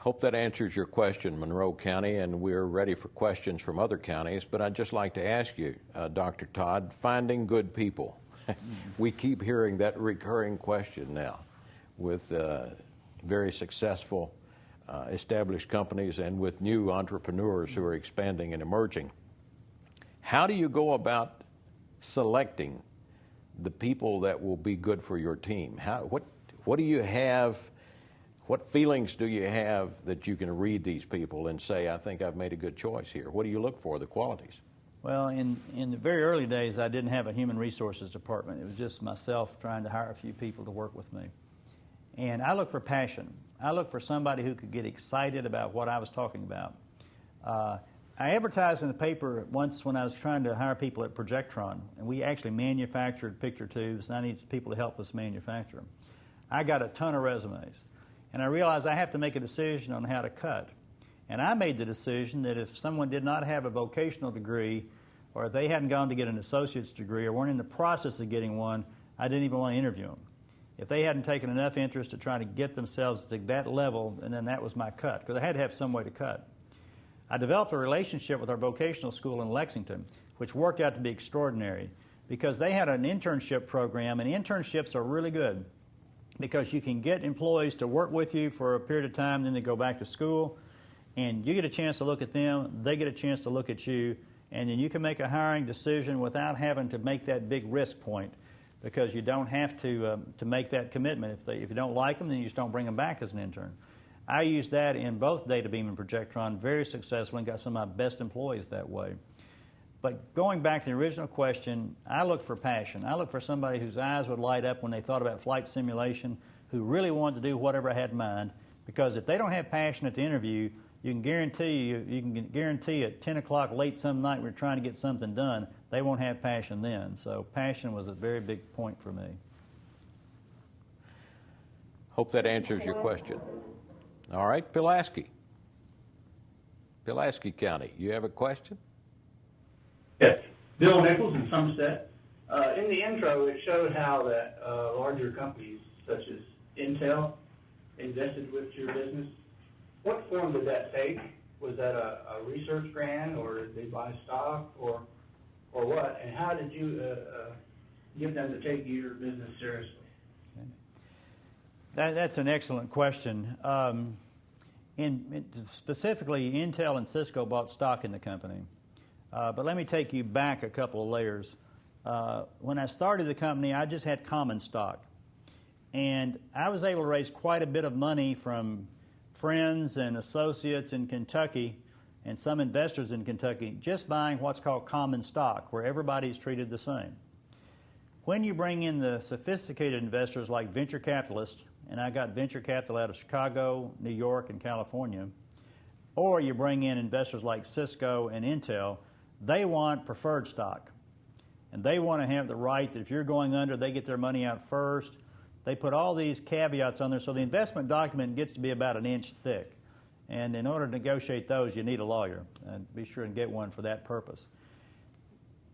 Hope that answers your question, Monroe County, and we're ready for questions from other counties. But I'd just like to ask you, Dr. Todd, finding good people. We keep hearing that recurring question now with very successful established companies and with new entrepreneurs who are expanding and emerging. How do you go about selecting the people that will be good for your team? What do you have? What feelings do you have that you can read these people and say, I think I've made a good choice here? What do you look for, the qualities? Well, in the very early days, I didn't have a human resources department. It was just myself trying to hire a few people to work with me. And I look for passion. I look for somebody who could get excited about what I was talking about. I advertised in the paper once when I was trying to hire people at Projectron, and we actually manufactured picture tubes, and I needed people to help us manufacture them. I got a ton of resumes. And I realized I have to make a decision on how to cut. And I made the decision that if someone did not have a vocational degree, or if they hadn't gone to get an associate's degree, or weren't in the process of getting one, I didn't even want to interview them. If they hadn't taken enough interest to try to get themselves to that level, and then that was my cut, because I had to have some way to cut. I developed a relationship with our vocational school in Lexington, which worked out to be extraordinary, because they had an internship program, and internships are really good, because you can get employees to work with you for a period of time, then they go back to school, and you get a chance to look at them, they get a chance to look at you, and then you can make a hiring decision without having to make that big risk point, because you don't have to make that commitment. If you don't like them, then you just don't bring them back as an intern. I used that in both DataBeam and Projectron very successfully and got some of my best employees that way. But going back to the original question, I look for passion. I look for somebody whose eyes would light up when they thought about flight simulation, who really wanted to do whatever I had in mind. Because if they don't have passion at the interview, you can guarantee at 10 o'clock late some night when you're trying to get something done, they won't have passion then. So passion was a very big point for me. Hope that answers your question. All right, Pulaski. Pulaski County, you have a question? Yes. Bill Nichols in Somerset. In the intro, it showed how that larger companies such as Intel invested with your business. What form did that take? Was that a research grant, or did they buy stock, or what? And how did you get them to take your business seriously? That's an excellent question. Specifically, Intel and Cisco bought stock in the company. But let me take you back a couple of layers. When I started the company, I just had common stock. And I was able to raise quite a bit of money from friends and associates in Kentucky and some investors in Kentucky just buying what's called common stock, where everybody's treated the same. When you bring in the sophisticated investors like venture capitalists, and I got venture capital out of Chicago, New York, and California, or you bring in investors like Cisco and Intel, they want preferred stock. And they want to have the right that if you're going under, they get their money out first. They put all these caveats on there, so the investment document gets to be about an inch thick. And in order to negotiate those, you need a lawyer. And be sure and get one for that purpose.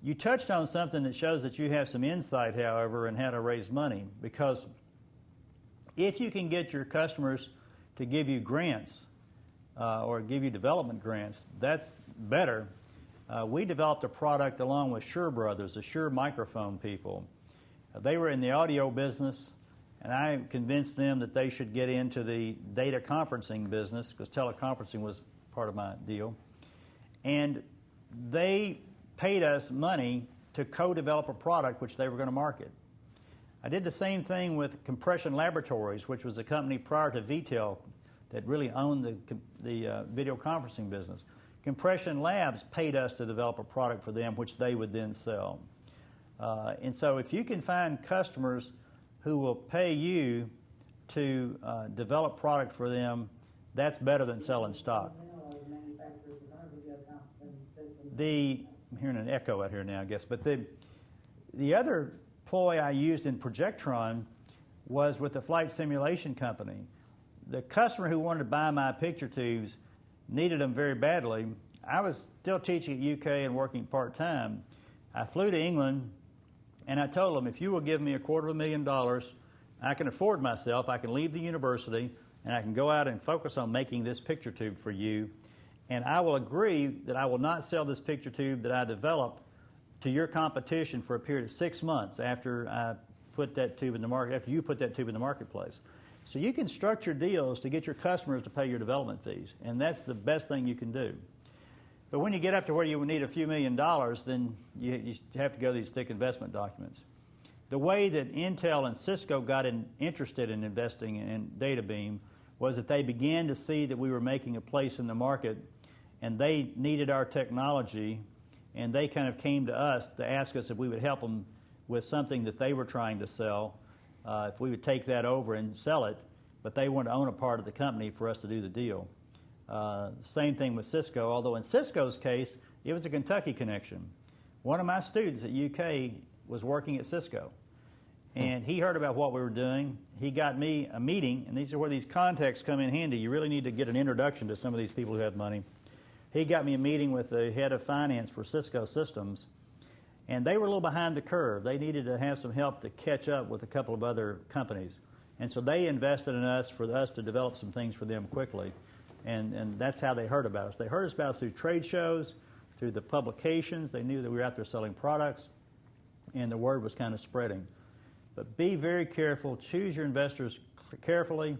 You touched on something that shows that you have some insight, however, in how to raise money, because if you can get your customers to give you grants or give you development grants, that's better. We developed a product along with Shure Brothers, the Shure microphone people. They were in the audio business, and I convinced them that they should get into the data conferencing business, because teleconferencing was part of my deal. And they paid us money to co-develop a product which they were going to market. I did the same thing with Compression Laboratories, which was a company prior to VTEL that really owned the video conferencing business. Compression Labs paid us to develop a product for them, which they would then sell. And so if you can find customers who will pay you to develop product for them, that's better than selling stock. I'm hearing an echo out here now, I guess. But the other ploy I used in Projectron was with the flight simulation company. The customer who wanted to buy my picture tubes needed them very badly. I was still teaching at UK and working part-time. I flew to England, and I told them, if you will give me $250,000, I can afford myself, I can leave the university, and I can go out and focus on making this picture tube for you, and I will agree that I will not sell this picture tube that I developed to your competition for a period of 6 months after I put that tube in the market, after you put that tube in the marketplace. So you can structure deals to get your customers to pay your development fees, and that's the best thing you can do. But when you get up to where you would need a few $1 million, then you have to go to these thick investment documents. The way that Intel and Cisco got interested in investing in DataBeam was that they began to see that we were making a place in the market, and they needed our technology, and they kind of came to us to ask us if we would help them with something that they were trying to sell, if we would take that over and sell it, but they wanted to own a part of the company for us to do the deal. Same thing with Cisco, although in Cisco's case, it was a Kentucky connection. One of my students at UK was working at Cisco, and he heard about what we were doing. He got me a meeting, and these are where these contacts come in handy. You really need to get an introduction to some of these people who have money. He got me a meeting with the head of finance for Cisco Systems, and they were a little behind the curve. They needed to have some help to catch up with a couple of other companies. And so they invested in us for us to develop some things for them quickly. And that's how they heard about us. They heard about us through trade shows, through the publications. They knew that we were out there selling products, and the word was kind of spreading. But be very careful. Choose your investors carefully.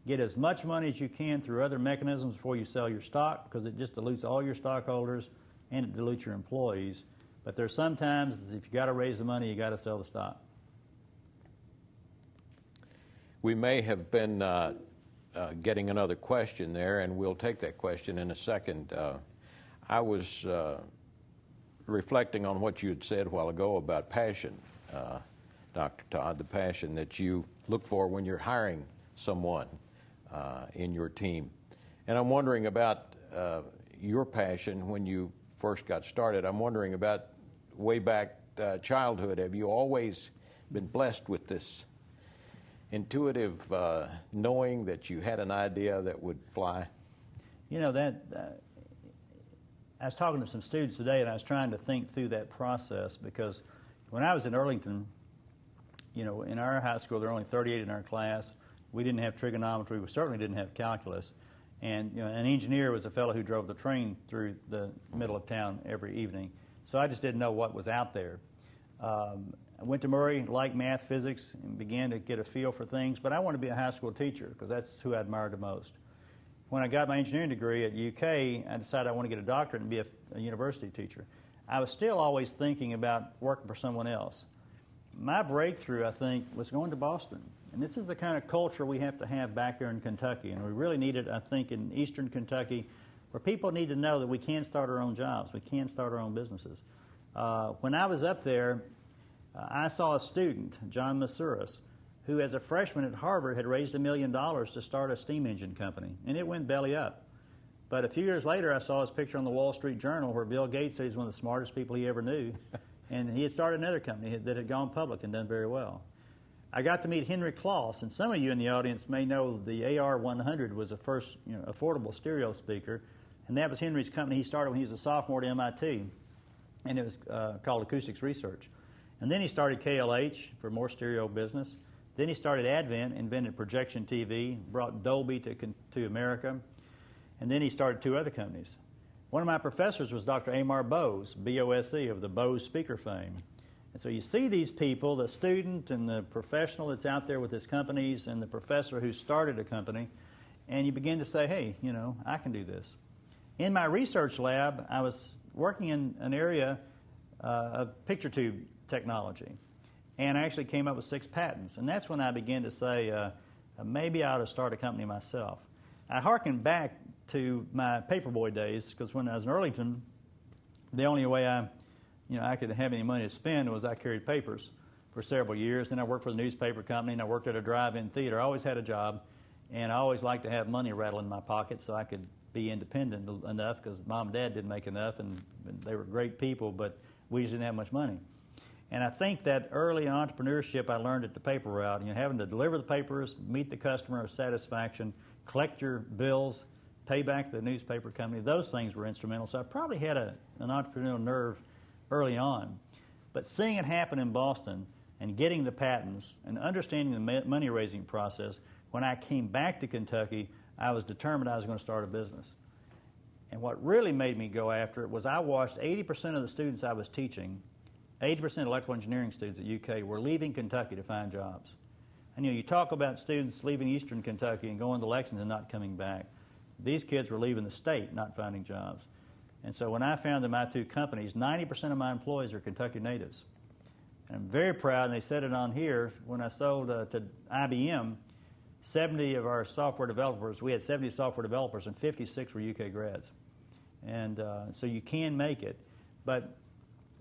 Get as much money as you can through other mechanisms before you sell your stock, because it just dilutes all your stockholders and it dilutes your employees. But there's sometimes, if you got to raise the money, you got to sell the stock. We may have been getting another question there, and we'll take that question in a second. I was reflecting on what you had said a while ago about passion, Dr. Todd, the passion that you look for when you're hiring someone in your team. And I'm wondering about your passion when you first got started. I'm wondering about way back childhood. Have you always been blessed with this intuitive knowing that you had an idea that would fly? You know, I was talking to some students today, and I was trying to think through that process, because when I was in Arlington, you know, in our high school, there were only 38 in our class. We didn't have trigonometry. We certainly didn't have calculus. And you know, an engineer was a fellow who drove the train through the middle of town every evening. So I just didn't know what was out there. I went to Murray, liked math, physics, and began to get a feel for things. But I wanted to be a high school teacher because that's who I admired the most. When I got my engineering degree at UK, I decided I want to get a doctorate and be a university teacher. I was still always thinking about working for someone else. My breakthrough, I think, was going to Boston. And this is the kind of culture we have to have back here in Kentucky. And we really need it, I think, in eastern Kentucky, where people need to know that we can start our own jobs. We can start our own businesses. When I was up there, I saw a student, John Masuris, who as a freshman at Harvard had raised $1 million to start a steam engine company. And it went belly up. But a few years later, I saw his picture on the Wall Street Journal where Bill Gates said he's one of the smartest people he ever knew. And he had started another company that had gone public and done very well. I got to meet Henry Kloss, and some of you in the audience may know the AR100 was the first affordable stereo speaker, and that was Henry's company. He started when he was a sophomore at MIT, and it was called Acoustics Research. And then he started KLH for more stereo business. Then he started Advent, invented projection TV, brought Dolby to America, and then he started 2 other companies. One of my professors was Dr. Amar Bose, B-O-S-E, of the Bose speaker fame. And so you see these people, the student and the professional that's out there with his companies and the professor who started a company, and you begin to say, hey, I can do this. In my research lab, I was working in an area of picture tube technology, and I actually came up with 6 patents. And that's when I began to say, maybe I ought to start a company myself. I hearkened back to my paperboy days, because when I was in Arlington, the only way I could have any money to spend was I carried papers for several years. Then I worked for the newspaper company, and I worked at a drive-in theater. I always had a job, and I always liked to have money rattle in my pocket so I could be independent enough, because Mom and Dad didn't make enough, and they were great people, but we just didn't have much money. And I think that early entrepreneurship I learned at the paper route, having to deliver the papers, meet the customer with satisfaction, collect your bills, pay back the newspaper company, those things were instrumental. So I probably had an entrepreneurial nerve early on. But seeing it happen in Boston and getting the patents and understanding the money-raising process, when I came back to Kentucky, I was determined I was going to start a business. And what really made me go after it was I watched 80% of the students I was teaching, 80% of electrical engineering students at UK were leaving Kentucky to find jobs. And you talk about students leaving eastern Kentucky and going to Lexington and not coming back. These kids were leaving the state, not finding jobs. And so when I founded my two companies, 90% of my employees are Kentucky natives. And I'm very proud, and they said it on here, when I sold to IBM, 70 of our software developers, we had 70 software developers, and 56 were UK grads. And so you can make it. But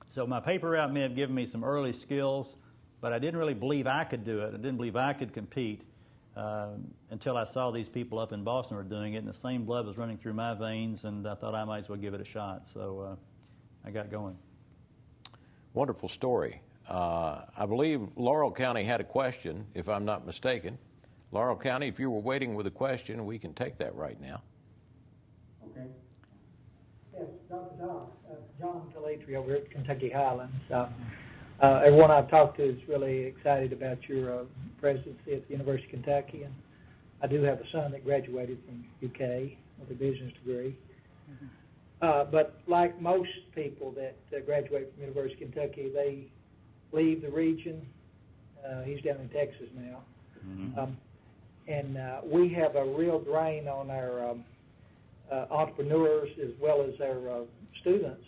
so my paper route may have given me some early skills, but I didn't really believe I could do it. I didn't believe I could compete until I saw these people up in Boston were doing it, and the same blood was running through my veins, and I thought I might as well give it a shot. So I got going. Wonderful story. I believe Laurel County had a question, if I'm not mistaken. Laurel County, if you were waiting with a question, we can take that right now. Okay. Yes, Dr. John Calatri over at Kentucky Highlands. Everyone I've talked to is really excited about your presidency at the University of Kentucky, and I do have a son that graduated from UK with a business degree. But like most people that graduate from University of Kentucky, they leave the region. He's down in Texas now. Mm-hmm. And we have a real drain on our entrepreneurs as well as our students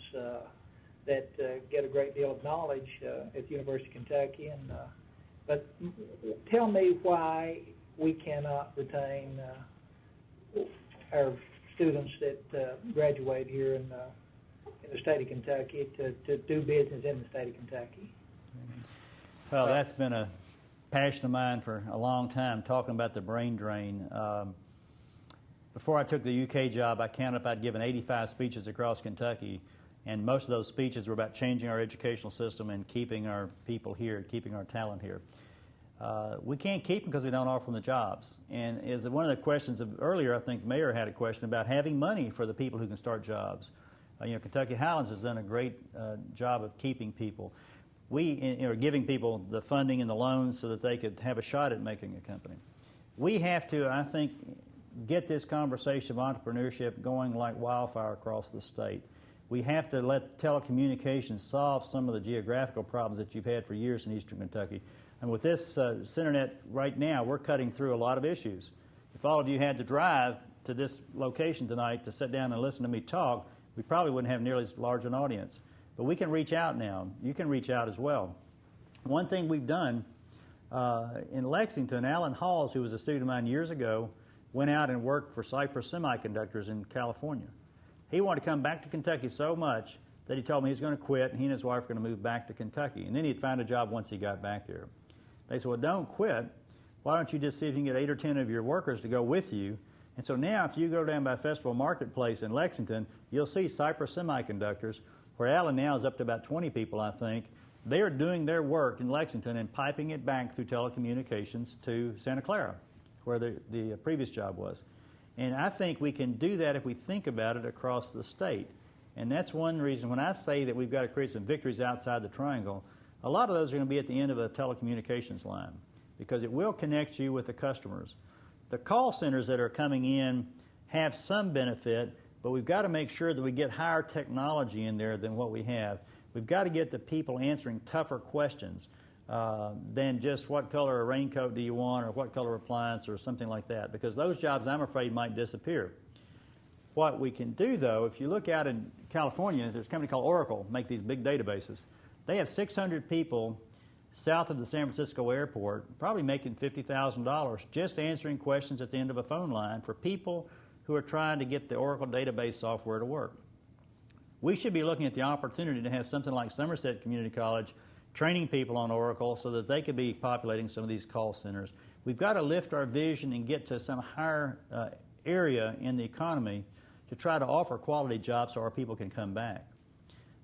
that get a great deal of knowledge at the University of Kentucky. And but tell me why we cannot retain our students that graduate here in the state of Kentucky to do business in the state of Kentucky. Well, that's been a passion of mine for a long time, talking about the brain drain. Before I took the UK job, I counted up I'd given 85 speeches across Kentucky, and most of those speeches were about changing our educational system and keeping our people here, keeping our talent here. We can't keep them because we don't offer them the jobs. And as one of the questions earlier, I think Mayor had a question about having money for the people who can start jobs. Kentucky Highlands has done a great job of keeping people. We are giving people the funding and the loans so that they could have a shot at making a company. We have to, I think, get this conversation of entrepreneurship going like wildfire across the state. We have to let telecommunications solve some of the geographical problems that you've had for years in eastern Kentucky. And with this Internet right now, we're cutting through a lot of issues. If all of you had to drive to this location tonight to sit down and listen to me talk, we probably wouldn't have nearly as large an audience. But we can reach out now. You can reach out as well. One thing we've done in Lexington, Alan Halls, who was a student of mine years ago, went out and worked for Cypress Semiconductors in California. He wanted to come back to Kentucky so much that he told me he was going to quit, and he and his wife were going to move back to Kentucky. And then he'd find a job once he got back there. They said, well, don't quit. Why don't you just see if you can get 8 or 10 of your workers to go with you? And so now if you go down by Festival Marketplace in Lexington, you'll see Cypress Semiconductors, where Alan now is up to about 20 people, I think. They are doing their work in Lexington and piping it back through telecommunications to Santa Clara, where the previous job was. And I think we can do that if we think about it across the state. And that's one reason when I say that we've got to create some victories outside the triangle, a lot of those are going to be at the end of a telecommunications line because it will connect you with the customers. The call centers that are coming in have some benefit, but we've got to make sure that we get higher technology in there than what we have. We've got to get the people answering tougher questions than just what color of raincoat do you want or what color appliance or something like that, because those jobs, I'm afraid, might disappear. What we can do, though, if you look out in California, there's a company called Oracle, make these big databases. They have 600 people south of the San Francisco airport, probably making $50,000 just answering questions at the end of a phone line for people who are trying to get the Oracle database software to work. We should be looking at the opportunity to have something like Somerset Community College training people on Oracle so that they could be populating some of these call centers. We've got to lift our vision and get to some higher area in the economy to try to offer quality jobs so our people can come back.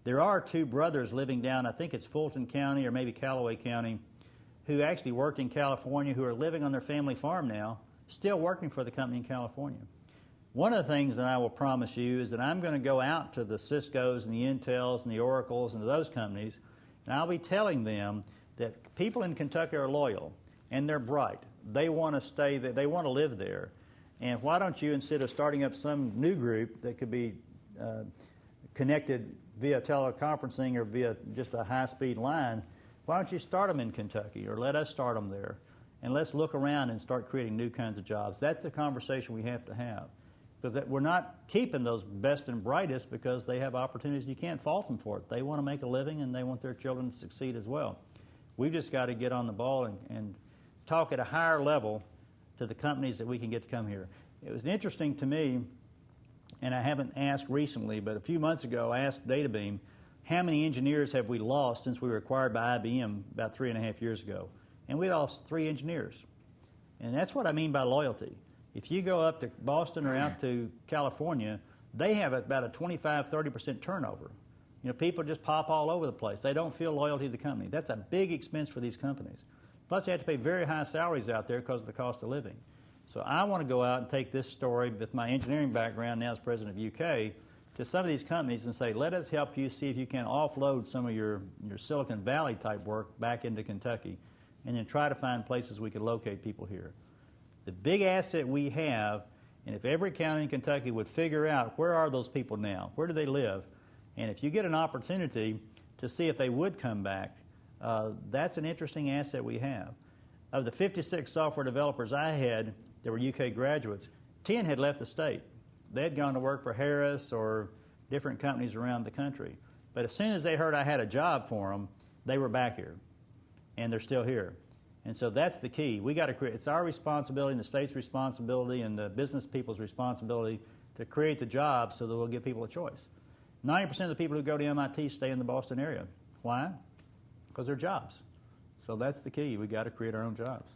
There are 2 brothers living down, I think it's Fulton County or maybe Callaway County, who actually worked in California, who are living on their family farm now, still working for the company in California. One of the things that I will promise you is that I'm going to go out to the Ciscos and the Intels and the Oracles and those companies, and I'll be telling them that people in Kentucky are loyal and they're bright. they want to stay there, they want to live there. And why don't you, instead of starting up some new group that could be connected via teleconferencing or via just a high-speed line, why don't you start them in Kentucky, or let us start them there, and let's look around and start creating new kinds of jobs. That's the conversation we have to have, because we're not keeping those best and brightest because they have opportunities. You can't fault them for it. They want to make a living, and they want their children to succeed as well. We've just got to get on the ball and talk at a higher level to the companies that we can get to come here. It was interesting to me, and I haven't asked recently, but a few months ago I asked DataBeam, how many engineers have we lost since we were acquired by IBM about 3.5 years ago? And we lost 3 engineers. And that's what I mean by loyalty. If you go up to Boston or out to California, they have about a 25-30% turnover. You know, people just pop all over the place. They don't feel loyalty to the company. That's a big expense for these companies. Plus, they have to pay very high salaries out there because of the cost of living. So I want to go out and take this story with my engineering background now as president of UK to some of these companies and say, let us help you see if you can offload some of your Silicon Valley type work back into Kentucky, and then try to find places we could locate people here. The big asset we have, and if every county in Kentucky would figure out where are those people now, where do they live, and if you get an opportunity to see if they would come back, that's an interesting asset we have. Of the 56 software developers I had that were UK graduates, 10 had left the state. They had gone to work for Harris or different companies around the country. But as soon as they heard I had a job for them, they were back here, and they're still here. And so that's the key. We got to create. It's our responsibility, and the state's responsibility, and the business people's responsibility to create the jobs so that we'll give people a choice. 90% of the people who go to MIT stay in the Boston area. Why? Because they're jobs. So that's the key. We got to create our own jobs.